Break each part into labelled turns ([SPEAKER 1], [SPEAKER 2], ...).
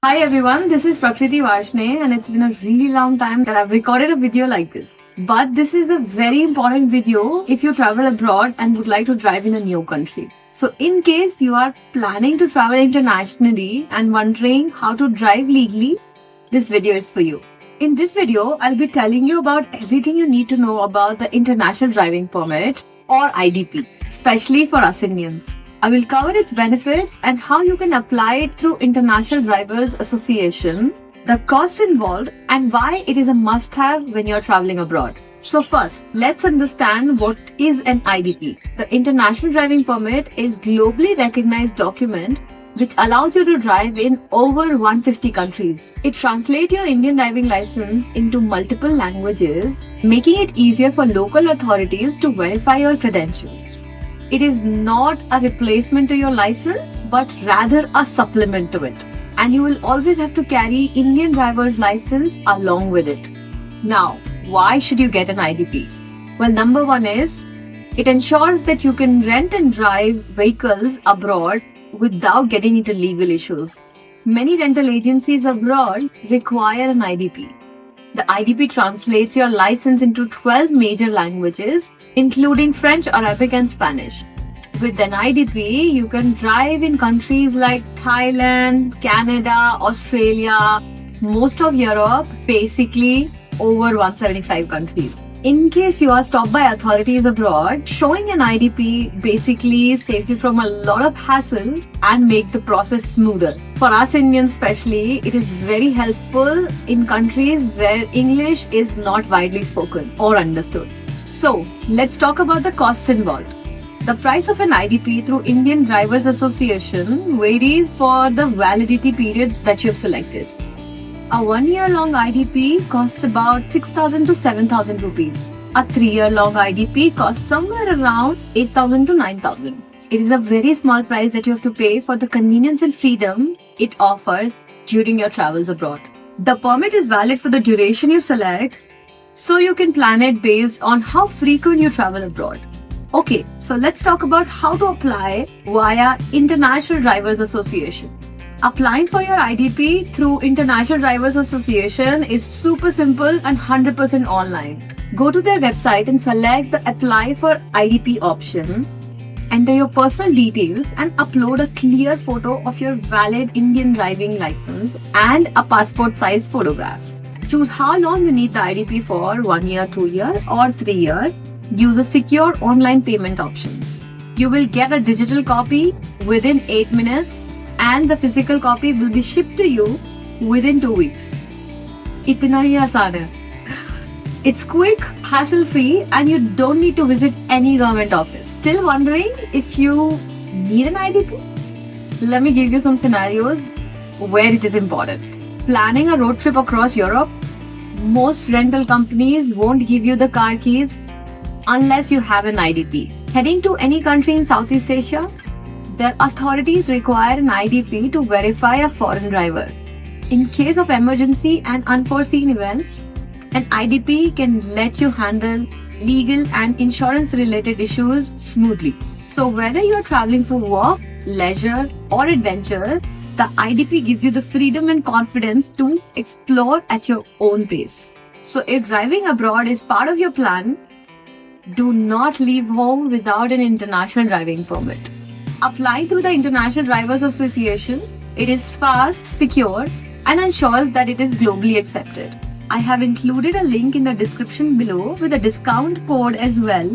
[SPEAKER 1] Hi everyone, this is Prakriti Varshne and it's been a really long time that I've recorded a video like this. But this is a very important video if you travel abroad and would like to drive in a new country. So in case you are planning to travel internationally and wondering how to drive legally, this video is for you. In this video, I'll be telling you about everything you need to know about the International Driving Permit or IDP, especially for us Indians. I will cover its benefits and how you can apply it through International Drivers Association, the costs involved, and why it is a must-have when you're traveling abroad. So first, let's understand what is an IDP. The International Driving Permit is globally recognized document which allows you to drive in over 150 countries. It translates your Indian driving license into multiple languages, making it easier for local authorities to verify your credentials. It is not a replacement to your license, but rather a supplement to it. And you will always have to carry Indian driver's license along with it. Now, why should you get an IDP? Well, number one is, it ensures that you can rent and drive vehicles abroad without getting into legal issues. Many rental agencies abroad require an IDP. The IDP translates your license into 12 major languages, including French, Arabic, and Spanish. With an IDP, you can drive in countries like Thailand, Canada, Australia, most of Europe, basically over 175 countries. In case you are stopped by authorities abroad, showing an IDP basically saves you from a lot of hassle and make the process smoother. For us Indians especially, it is very helpful in countries where English is not widely spoken or understood. So, let's talk about the costs involved. The price of an IDP through Indian Drivers Association varies for the validity period that you've selected. A 1-year-long IDP costs about 6,000 to 7,000 rupees. A 3-year-long IDP costs somewhere around 8,000 to 9,000. It is a very small price that you have to pay for the convenience and freedom it offers during your travels abroad. The permit is valid for the duration you select, so you can plan it based on how frequent you travel abroad. Okay, so let's talk about how to apply via International Drivers Association. Applying for your IDP through International Drivers Association is super simple and 100% online. Go to their website and select the Apply for IDP option. Enter your personal details and upload a clear photo of your valid Indian driving license and a passport size photograph. Choose how long you need the IDP for, 1 year, 2 year or 3 year. Use a secure online payment option. You will get a digital copy within 8 minutes and the physical copy will be shipped to you within 2 weeks. Itna hi aasan hai. It's quick, hassle-free and you don't need to visit any government office. Still wondering if you need an IDP? Let me give you some scenarios where it is important. Planning a road trip across Europe, most rental companies won't give you the car keys unless you have an IDP. Heading to any country in Southeast Asia, their authorities require an IDP to verify a foreign driver. In case of emergency and unforeseen events, an IDP can let you handle legal and insurance related issues smoothly. So whether you're traveling for work, leisure or adventure, the IDP gives you the freedom and confidence to explore at your own pace. So if driving abroad is part of your plan, do not leave home without an international driving permit. Apply through the International Drivers Association. It is fast, secure, and ensures that it is globally accepted. I have included a link in the description below with a discount code as well.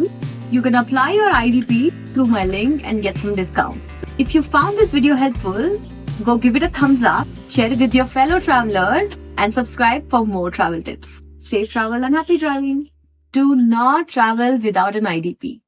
[SPEAKER 1] You can apply your IDP through my link and get some discount. If you found this video helpful, go give it a thumbs up, share it with your fellow travelers, and subscribe for more travel tips. Safe travel and happy driving. Do not travel without an IDP.